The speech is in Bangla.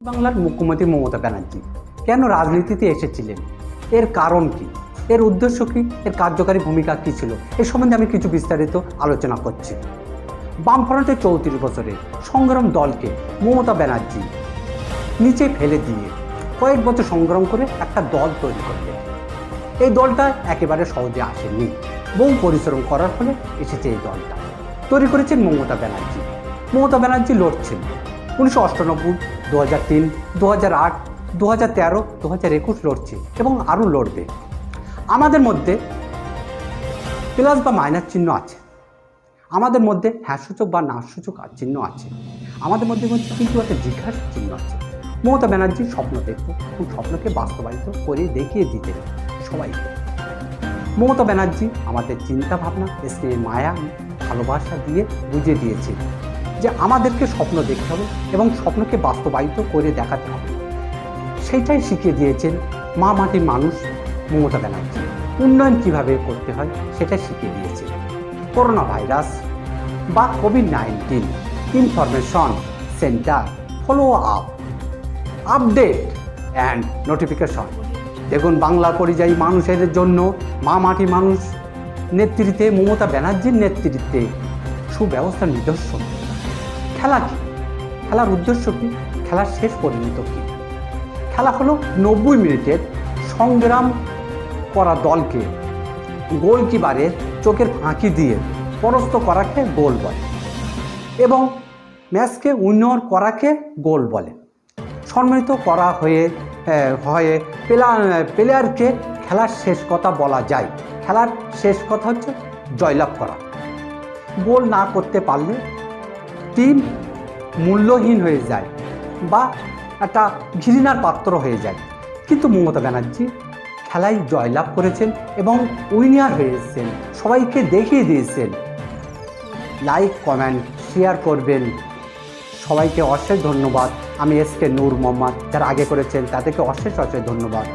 বাংলার মুখ্যমন্ত্রী মমতা ব্যানার্জি কেন রাজনীতিতে এসেছিলেন, এর কারণ কি, এর উদ্দেশ্য কি, এর কার্যকারী ভূমিকা কী ছিল, এ সম্বন্ধে আমি কিছু বিস্তারিত আলোচনা করছি। বামফ্রন্টের 34 বছরের সংগ্রাম দলকে মমতা ব্যানার্জি নিচে ফেলে দিয়ে কয়েক বছর সংগ্রাম করে একটা দল তৈরি করলেন। এই দলটা একেবারে সহজে আসেনি, বহু পরিশ্রম করার ফলে এসেছে এই দলটা। তৈরি করেছেন মমতা ব্যানার্জি। মমতা ব্যানার্জি লড়ছেন 1998, 2003, 2008, 2013, 2021 লড়ছে এবং আরও লড়বে। আমাদের মধ্যে প্লাস বা মাইনাস চিহ্ন আছে, আমাদের মধ্যে হ্যাঁ সূচক বা না সূচক চিহ্ন আছে, আমাদের মধ্যে কিন্তু একটা জিজ্ঞাসা চিহ্ন আছে। মমতা ব্যানার্জি স্বপ্ন দেখত এবং স্বপ্নকে বাস্তবায়িত করে দেখিয়ে দিতেন সবাইকে। মমতা ব্যানার্জি আমাদের চিন্তা ভাবনা, স্নেহ, মায়া, ভালোবাসা দিয়ে বুঝিয়ে দিয়েছে যে আমাদেরকে স্বপ্ন দেখতে হবে এবং স্বপ্নকে বাস্তবায়িত করে দেখাতে হবে। সেইটাই শিখিয়ে দিয়েছেন মা মাটির মানুষ মমতা ব্যানার্জি। উন্নয়ন কীভাবে করতে হয় সেটা শিখিয়ে দিয়েছে। করোনা ভাইরাস বা COVID-19 information centre, follow up, update and notification. দেখুন, বাংলার পরিযায়ী মানুষের জন্য মা মাটি মানুষ নেতৃত্বে, মমতা ব্যানার্জির নেতৃত্বে সুব্যবস্থার নিদর্শন। খেলা কী, খেলার উদ্দেশ্য কী, খেলার শেষ পরিণত কী? খেলা হলো 90 মিনিটের সংগ্রাম করা দলকে গোলকিপারের চোখের ফাঁকি দিয়ে পরাস্ত করাকে গোল বলে এবং ম্যাচকে উইনার করাকে গোল বলে। সম্মানিত করা হয়ে প্লেয়ারকে খেলার শেষ কথা বলা যায়। খেলার শেষ কথা হচ্ছে জয়লাভ করা। গোল না করতে পারলে টিম মূল্যহীন হয়ে যায় বা একটা ঘৃণার পাত্র হয়ে যায়। কিন্তু মমতা ব্যানার্জি খেলায় জয়লাভ করেছেন এবং উইনার হয়েছেন, সবাইকে দেখিয়ে দিয়েছেন। লাইক, কমেন্ট, শেয়ার করবেন। সবাইকে অশেষ ধন্যবাদ। আমি এসকে নূর মোহাম্মদ, যারা আগে করেছেন তাদেরকে অশেষ ধন্যবাদ।